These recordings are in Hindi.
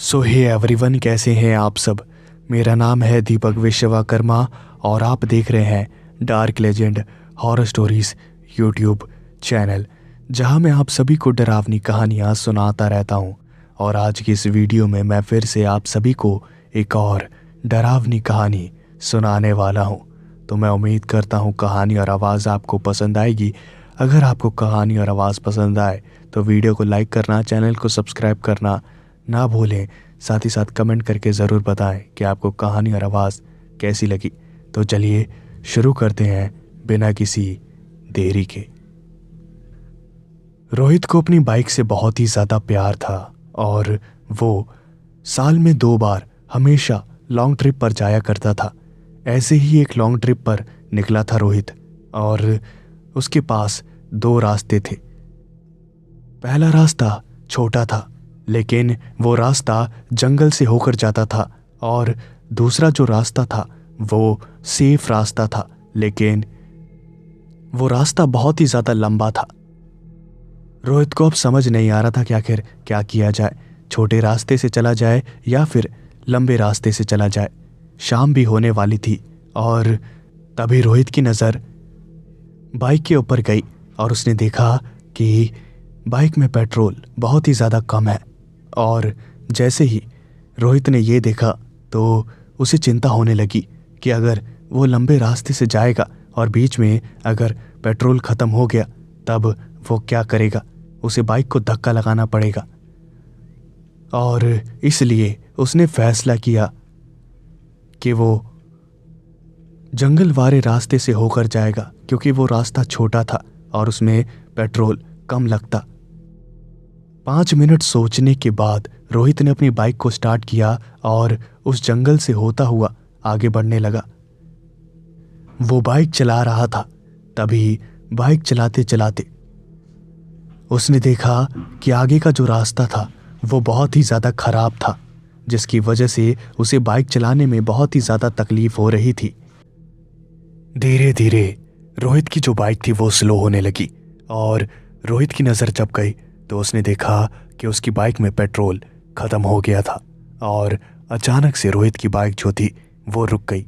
सो हे एवरीवन, कैसे हैं आप सब। मेरा नाम है दीपक विश्वकर्मा और आप देख रहे हैं dark legend horror stories YouTube channel, जहां मैं आप सभी को डरावनी कहानियां सुनाता रहता हूं। और आज की इस वीडियो में मैं फिर से आप सभी को एक और डरावनी कहानी सुनाने वाला हूं। तो मैं उम्मीद करता हूं कहानी और आवाज़ आपको पसंद आएगी। अगर आपको कहानी और आवाज़ पसंद आए तो वीडियो को लाइक करना, चैनल को सब्सक्राइब करना ना भूलें। साथ ही साथ कमेंट करके ज़रूर बताएं कि आपको कहानी और आवाज़ कैसी लगी। तो चलिए शुरू करते हैं बिना किसी देरी के। रोहित को अपनी बाइक से बहुत ही ज़्यादा प्यार था और वो साल में 2 बार हमेशा लॉन्ग ट्रिप पर जाया करता था। ऐसे ही एक लॉन्ग ट्रिप पर निकला था रोहित और उसके पास 2 रास्ते थे। पहला रास्ता छोटा था लेकिन वो रास्ता जंगल से होकर जाता था और दूसरा जो रास्ता था वो सेफ रास्ता था, लेकिन वो रास्ता बहुत ही ज़्यादा लंबा था। रोहित को अब समझ नहीं आ रहा था कि आखिर क्या किया जाए, छोटे रास्ते से चला जाए या फिर लंबे रास्ते से चला जाए। शाम भी होने वाली थी और तभी रोहित की नज़र बाइक के ऊपर गई और उसने देखा कि बाइक में पेट्रोल बहुत ही ज़्यादा कम है। और जैसे ही रोहित ने ये देखा तो उसे चिंता होने लगी कि अगर वो लंबे रास्ते से जाएगा और बीच में अगर पेट्रोल ख़त्म हो गया तब वो क्या करेगा, उसे बाइक को धक्का लगाना पड़ेगा। और इसलिए उसने फैसला किया कि वो जंगल वाले रास्ते से होकर जाएगा, क्योंकि वो रास्ता छोटा था और उसमें पेट्रोल कम लगता। 5 मिनट सोचने के बाद रोहित ने अपनी बाइक को स्टार्ट किया और उस जंगल से होता हुआ आगे बढ़ने लगा। वो बाइक चला रहा था, तभी बाइक चलाते चलाते उसने देखा कि आगे का जो रास्ता था वो बहुत ही ज़्यादा खराब था, जिसकी वजह से उसे बाइक चलाने में बहुत ही ज़्यादा तकलीफ हो रही थी। धीरे धीरे रोहित की जो बाइक थी वो स्लो होने लगी और रोहित की नज़र जब गई तो उसने देखा कि उसकी बाइक में पेट्रोल ख़त्म हो गया था। और अचानक से रोहित की बाइक जो थी वो रुक गई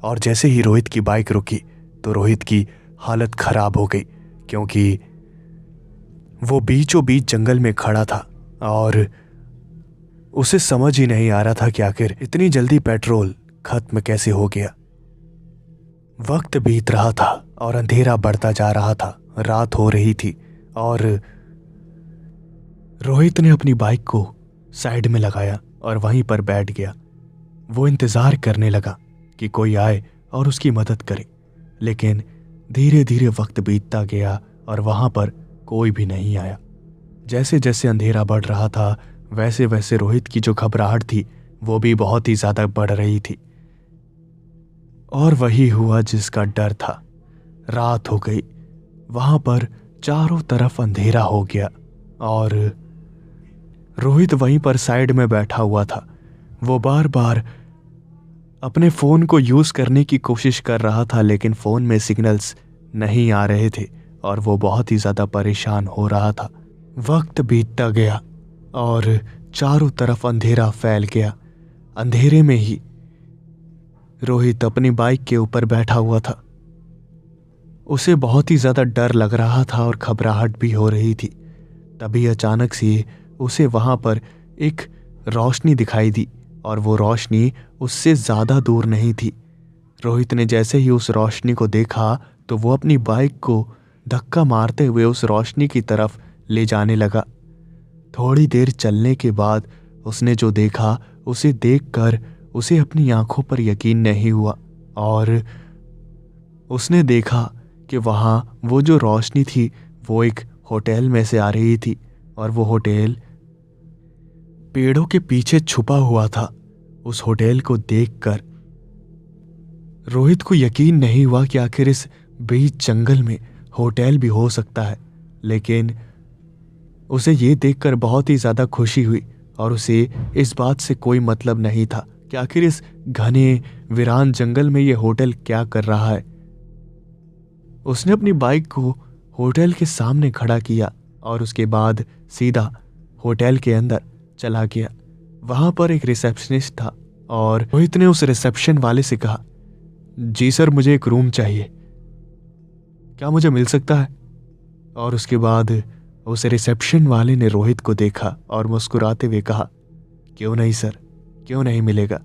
और जैसे ही रोहित की बाइक रुकी तो रोहित की हालत ख़राब हो गई, क्योंकि वो बीचों बीच जंगल में खड़ा था और उसे समझ ही नहीं आ रहा था कि आखिर इतनी जल्दी पेट्रोल ख़त्म कैसे हो गया। वक्त बीत रहा था और अंधेरा बढ़ता जा रहा था, रात हो रही थी और रोहित ने अपनी बाइक को साइड में लगाया और वहीं पर बैठ गया। वो इंतज़ार करने लगा कि कोई आए और उसकी मदद करे, लेकिन धीरे धीरे वक्त बीतता गया और वहाँ पर कोई भी नहीं आया। जैसे जैसे अंधेरा बढ़ रहा था वैसे वैसे रोहित की जो घबराहट थी वो भी बहुत ही ज़्यादा बढ़ रही थी। और वही हुआ जिसका डर था। रात हो गई, वहाँ पर चारों तरफ अंधेरा हो गया और रोहित वहीं पर साइड में बैठा हुआ था। वो बार बार अपने फ़ोन को यूज़ करने की कोशिश कर रहा था, लेकिन फ़ोन में सिग्नल्स नहीं आ रहे थे और वो बहुत ही ज़्यादा परेशान हो रहा था। वक्त बीतता गया और चारों तरफ अंधेरा फैल गया। अंधेरे में ही रोहित अपनी बाइक के ऊपर बैठा हुआ था। उसे बहुत ही ज़्यादा डर लग रहा था और घबराहट भी हो रही थी। तभी अचानक से उसे वहाँ पर एक रोशनी दिखाई दी और वो रोशनी उससे ज़्यादा दूर नहीं थी। रोहित ने जैसे ही उस रोशनी को देखा तो वो अपनी बाइक को धक्का मारते हुए उस रोशनी की तरफ ले जाने लगा। थोड़ी देर चलने के बाद उसने जो देखा उसे देखकर उसे अपनी आंखों पर यकीन नहीं हुआ और उसने देखा कि वहाँ वो जो रोशनी थी वो एक होटल में से आ रही थी और वो होटल पेड़ों के पीछे छुपा हुआ था। उस होटल को देखकर रोहित को यकीन नहीं हुआ कि आखिर इस बीच जंगल में होटल भी हो सकता है, लेकिन उसे ये देखकर बहुत ही ज़्यादा खुशी हुई और उसे इस बात से कोई मतलब नहीं था कि आखिर इस घने वीरान जंगल में ये होटल क्या कर रहा है। उसने अपनी बाइक को होटल के सामने खड़ा किया और उसके बाद सीधा होटल के अंदर चला गया। वहां पर एक रिसेप्शनिस्ट था और रोहित ने उस रिसेप्शन वाले से कहा, जी सर, मुझे एक रूम चाहिए, क्या मुझे मिल सकता है? और उसके बाद उस रिसेप्शन वाले ने रोहित को देखा और मुस्कुराते हुए कहा, क्यों नहीं सर, क्यों नहीं मिलेगा,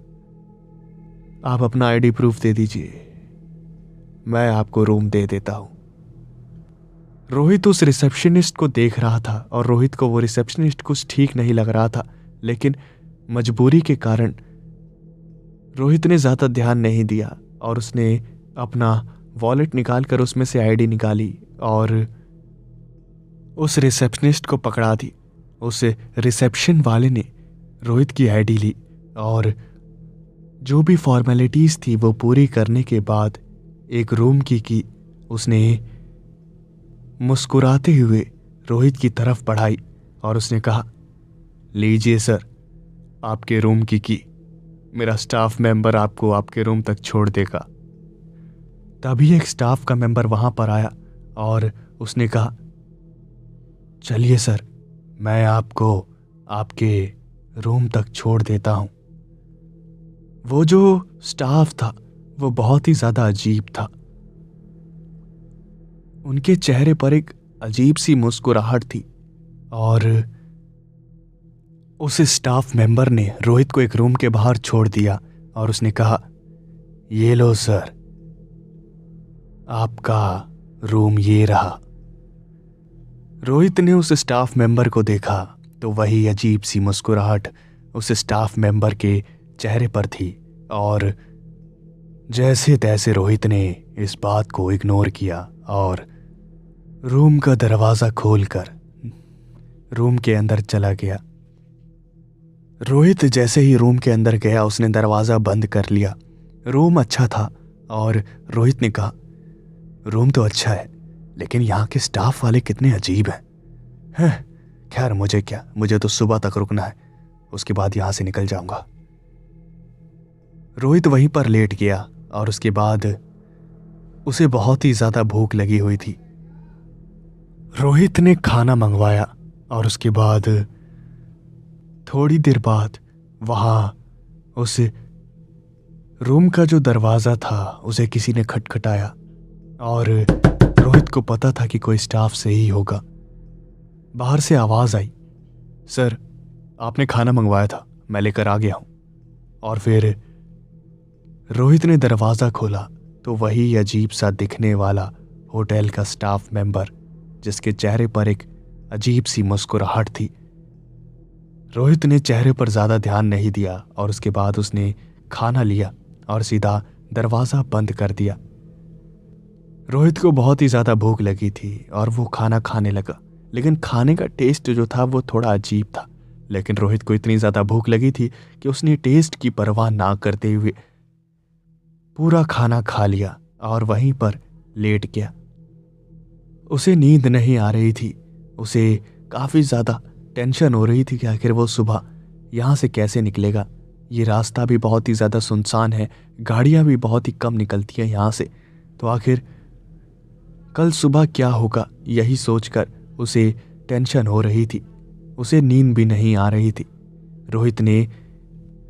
आप अपना आईडी प्रूफ दे दीजिए, मैं आपको रूम दे देता हूं। रोहित उस रिसेप्शनिस्ट को देख रहा था और रोहित को वो रिसेप्शनिस्ट कुछ ठीक नहीं लग रहा था, लेकिन मजबूरी के कारण रोहित ने ज़्यादा ध्यान नहीं दिया और उसने अपना वॉलेट निकालकर उसमें से आईडी निकाली और उस रिसेप्शनिस्ट को पकड़ा दी। उस रिसेप्शन वाले ने रोहित की आईडी ली और जो भी फॉर्मेलिटीज़ थी वो पूरी करने के बाद एक रूम की उसने मुस्कुराते हुए रोहित की तरफ बढ़ाई और उसने कहा, लीजिए सर, आपके रूम की मेरा स्टाफ मेंबर आपको आपके रूम तक छोड़ देगा। तभी एक स्टाफ का मेंबर वहां पर आया और उसने कहा, चलिए सर, मैं आपको आपके रूम तक छोड़ देता हूं। वो जो स्टाफ था वो बहुत ही ज़्यादा अजीब था। उनके चेहरे पर एक अजीब सी मुस्कुराहट थी और उस स्टाफ मेंबर ने रोहित को एक रूम के बाहर छोड़ दिया और उसने कहा, ये लो सर, आपका रूम ये रहा। रोहित ने उस स्टाफ मेंबर को देखा तो वही अजीब सी मुस्कुराहट उस स्टाफ मेंबर के चेहरे पर थी और जैसे तैसे रोहित ने इस बात को इग्नोर किया और रूम का दरवाज़ा खोलकर रूम के अंदर चला गया। रोहित जैसे ही रूम के अंदर गया उसने दरवाज़ा बंद कर लिया। रूम अच्छा था और रोहित ने कहा, रूम तो अच्छा है लेकिन यहाँ के स्टाफ वाले कितने अजीब हैं। खैर मुझे क्या, मुझे तो सुबह तक रुकना है, उसके बाद यहाँ से निकल जाऊंगा। रोहित वहीं पर लेट गया और उसके बाद उसे बहुत ही ज़्यादा भूख लगी हुई थी। रोहित ने खाना मंगवाया और उसके बाद थोड़ी देर बाद वहाँ उस रूम का जो दरवाज़ा था उसे किसी ने खटखटाया और रोहित को पता था कि कोई स्टाफ से ही होगा। बाहर से आवाज़ आई, सर आपने खाना मंगवाया था, मैं लेकर आ गया हूँ। और फिर रोहित ने दरवाज़ा खोला तो वही अजीब सा दिखने वाला होटल का स्टाफ मेंबर, जिसके चेहरे पर एक अजीब सी मुस्कुराहट थी। रोहित ने चेहरे पर ज़्यादा ध्यान नहीं दिया और उसके बाद उसने खाना लिया और सीधा दरवाज़ा बंद कर दिया। रोहित को बहुत ही ज़्यादा भूख लगी थी और वो खाना खाने लगा, लेकिन खाने का टेस्ट जो था वो थोड़ा अजीब था। लेकिन रोहित को इतनी ज़्यादा भूख लगी थी कि उसने टेस्ट की परवाह ना करते हुए पूरा खाना खा लिया और वहीं पर लेट गया। उसे नींद नहीं आ रही थी, उसे काफ़ी ज़्यादा टेंशन हो रही थी कि आखिर वो सुबह यहाँ से कैसे निकलेगा। ये रास्ता भी बहुत ही ज़्यादा सुनसान है, गाड़ियाँ भी बहुत ही कम निकलती हैं यहाँ से, तो आखिर कल सुबह क्या होगा यही सोचकर उसे टेंशन हो रही थी। उसे नींद भी नहीं आ रही थी। रोहित ने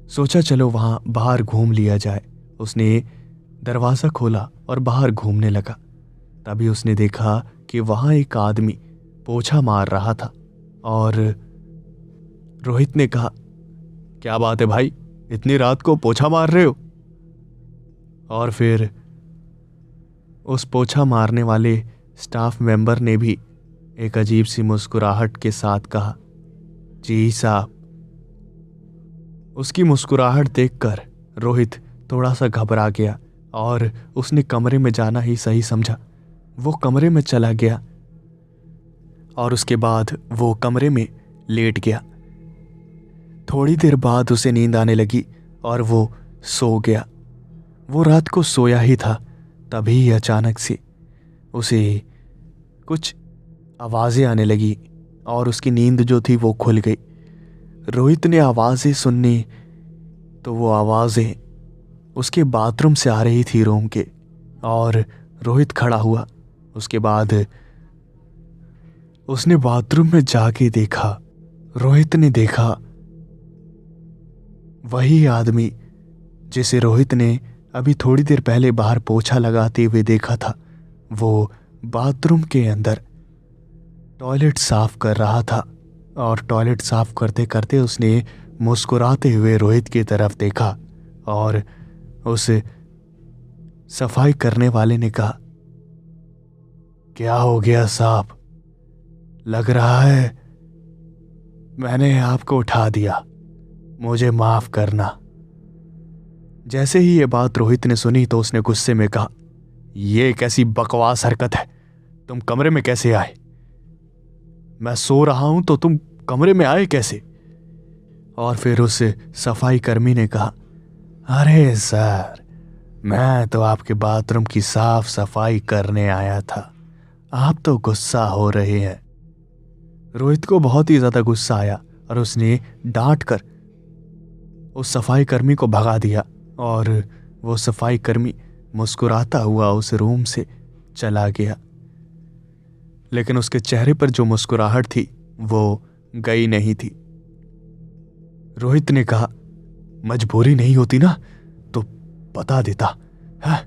सोचा चलो वहाँ बाहर घूम लिया जाए। उसने दरवाज़ा खोला और बाहर घूमने लगा। तभी उसने देखा कि वहाँ एक आदमी पोछा मार रहा था और रोहित ने कहा, क्या बात है भाई, इतनी रात को पोछा मार रहे हो? और फिर उस पोछा मारने वाले स्टाफ मेंबर ने भी एक अजीब सी मुस्कुराहट के साथ कहा, जी साहब। उसकी मुस्कुराहट देखकर रोहित थोड़ा सा घबरा गया और उसने कमरे में जाना ही सही समझा। वो कमरे में चला गया और उसके बाद वो कमरे में लेट गया। थोड़ी देर बाद उसे नींद आने लगी और वो सो गया। वो रात को सोया ही था, तभी अचानक से उसे कुछ आवाज़ें आने लगी और उसकी नींद जो थी वो खुल गई। रोहित ने आवाज़ें सुनी तो वो आवाज़ें उसके बाथरूम से आ रही थी रूम के, और रोहित खड़ा हुआ। उसके बाद उसने बाथरूम में जाके देखा। रोहित ने देखा वही आदमी जिसे रोहित ने अभी थोड़ी देर पहले बाहर पोछा लगाते हुए देखा था, वो बाथरूम के अंदर टॉयलेट साफ कर रहा था। और टॉयलेट साफ करते करते उसने मुस्कुराते हुए रोहित की तरफ देखा और उस सफाई करने वाले ने कहा, क्या हो गया साहब? लग रहा है मैंने आपको उठा दिया, मुझे माफ करना। जैसे ही ये बात रोहित ने सुनी तो उसने गुस्से में कहा, ये कैसी बकवास हरकत है? तुम कमरे में कैसे आए? मैं सो रहा हूं तो तुम कमरे में आए कैसे? और फिर उस सफाई कर्मी ने कहा, अरे सर, मैं तो आपके बाथरूम की साफ सफाई करने आया था, आप तो गुस्सा हो रहे हैं। रोहित को बहुत ही ज्यादा गुस्सा आया और उसने डांट कर उस सफाई कर्मी को भगा दिया और वो सफाई कर्मी मुस्कुराता हुआ उस रूम से चला गया। लेकिन उसके चेहरे पर जो मुस्कुराहट थी वो गई नहीं थी। रोहित ने कहा, मजबूरी नहीं होती ना तो बता देता है।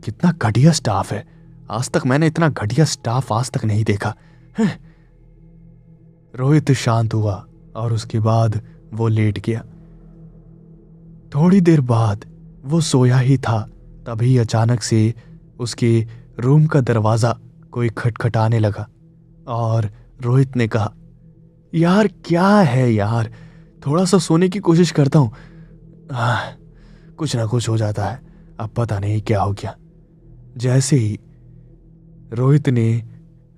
कितना घटिया स्टाफ है, आज तक मैंने इतना घटिया स्टाफ आज तक नहीं देखा है। रोहित शांत हुआ और उसके बाद वो लेट गया। थोड़ी देर बाद वो सोया ही था, तभी अचानक से उसके रूम का दरवाजा कोई खटखटाने लगा और रोहित ने कहा, यार क्या है यार, थोड़ा सा सोने की कोशिश करता हूं, कुछ ना कुछ हो जाता है, अब पता नहीं क्या हो गया। जैसे ही रोहित ने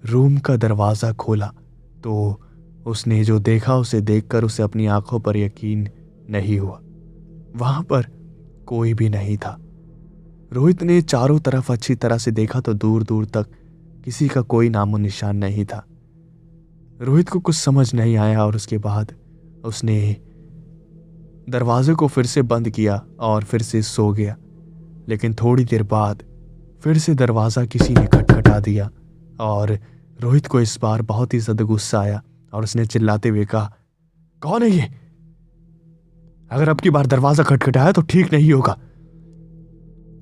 रूम का दरवाजा खोला तो उसने जो देखा उसे देखकर उसे अपनी आंखों पर यकीन नहीं हुआ। वहां पर कोई भी नहीं था। रोहित ने चारों तरफ अच्छी तरह से देखा तो दूर दूर तक किसी का कोई नामो निशान नहीं था। रोहित को कुछ समझ नहीं आया और उसके बाद उसने दरवाजे को फिर से बंद किया और फिर से सो गया। लेकिन थोड़ी देर बाद फिर से दरवाज़ा किसी ने खटखटा दिया और रोहित को इस बार बहुत ही ज़्यादा गुस्सा आया और उसने चिल्लाते हुए कहा, कौन है ये? अगर अब की बार दरवाज़ा खटखटाया तो ठीक नहीं होगा।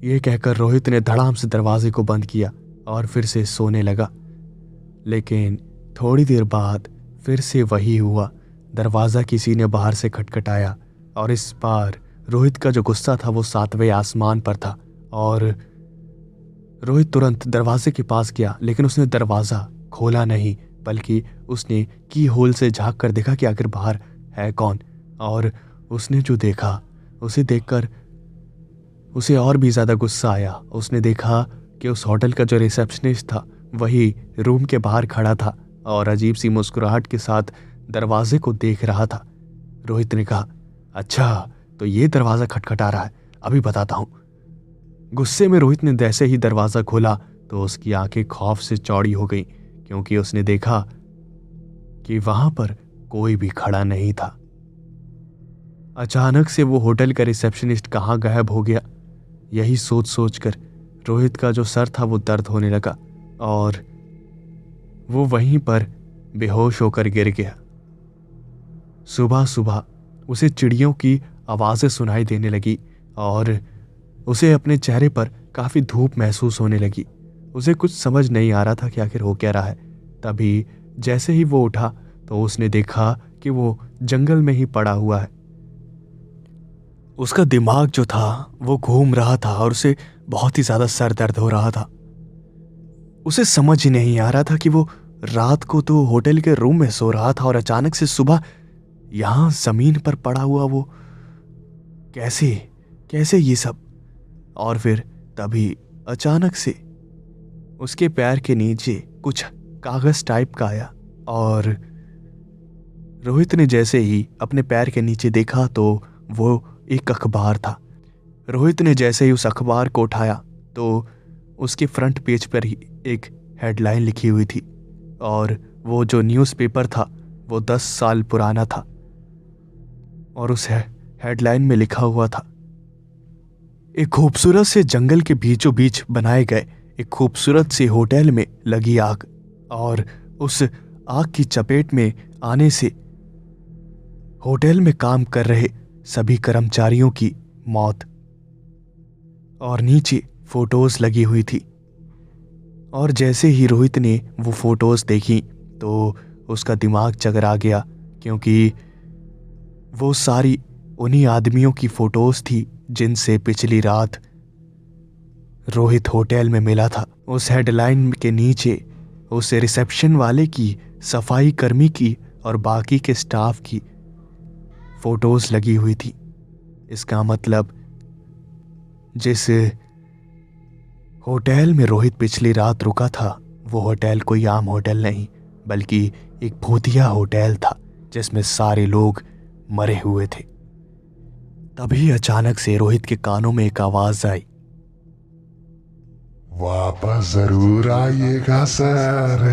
ये कहकर रोहित ने धड़ाम से दरवाजे को बंद किया और फिर से सोने लगा। लेकिन थोड़ी देर बाद फिर से वही हुआ, दरवाज़ा किसी ने बाहर से खटखटाया और इस बार रोहित का जो गुस्सा था वो 7वें आसमान पर था और रोहित तुरंत दरवाजे के पास गया। लेकिन उसने दरवाज़ा खोला नहीं, बल्कि उसने की होल से झांक कर देखा कि आखिर बाहर है कौन। और उसने जो देखा उसे देखकर उसे और भी ज़्यादा गुस्सा आया। उसने देखा कि उस होटल का जो रिसेप्शनिस्ट था वही रूम के बाहर खड़ा था और अजीब सी मुस्कुराहट के साथ दरवाजे को देख रहा था। रोहित ने कहा, अच्छा तो ये दरवाज़ा खटखटा रहा है, अभी बताता हूँ। गुस्से में रोहित ने जैसे ही दरवाज़ा खोला तो उसकी आंखें खौफ से चौड़ी हो गईं, क्योंकि उसने देखा कि वहां पर कोई भी खड़ा नहीं था। अचानक से वो होटल का रिसेप्शनिस्ट कहाँ गायब हो गया, यही सोच सोच कर रोहित का जो सर था वो दर्द होने लगा और वो वहीं पर बेहोश होकर गिर गया। सुबह सुबह उसे चिड़ियों की आवाज़ें सुनाई देने लगी और उसे अपने चेहरे पर काफ़ी धूप महसूस होने लगी। उसे कुछ समझ नहीं आ रहा था कि आखिर हो क्या रहा है। तभी जैसे ही वो उठा तो उसने देखा कि वो जंगल में ही पड़ा हुआ है। उसका दिमाग जो था वो घूम रहा था और उसे बहुत ही ज़्यादा सर दर्द हो रहा था। उसे समझ ही नहीं आ रहा था कि वो रात को तो होटल के रूम में सो रहा था और अचानक से सुबह यहाँ ज़मीन पर पड़ा हुआ वो कैसे कैसे ये सब। और फिर तभी अचानक से उसके पैर के नीचे कुछ कागज टाइप का आया और रोहित ने जैसे ही अपने पैर के नीचे देखा तो वो एक अखबार था। रोहित ने जैसे ही उस अखबार को उठाया तो उसके फ्रंट पेज पर ही एक हेडलाइन लिखी हुई थी और वो जो न्यूज़पेपर था वो 10 साल पुराना था और उस हेडलाइन में लिखा हुआ था, एक खूबसूरत से जंगल के बीचों बीच बनाए गए एक खूबसूरत से होटल में लगी आग और उस आग की चपेट में आने से होटल में काम कर रहे सभी कर्मचारियों की मौत। और नीचे फोटोज लगी हुई थी। और जैसे ही रोहित ने वो फोटोज देखी तो उसका दिमाग चकरा गया, क्योंकि वो सारी उन्हीं आदमियों की फोटोज थी जिनसे पिछली रात रोहित होटल में मिला था। उस हेडलाइन के नीचे उस रिसेप्शन वाले की, सफाई कर्मी की और बाकी के स्टाफ की फोटोज लगी हुई थी। इसका मतलब जिस होटल में रोहित पिछली रात रुका था वो होटल कोई आम होटल नहीं, बल्कि एक भूतिया होटल था जिसमें सारे लोग मरे हुए थे। तभी अचानक से रोहित के कानों में एक आवाज आई, वापस जरूर आइएगा सर।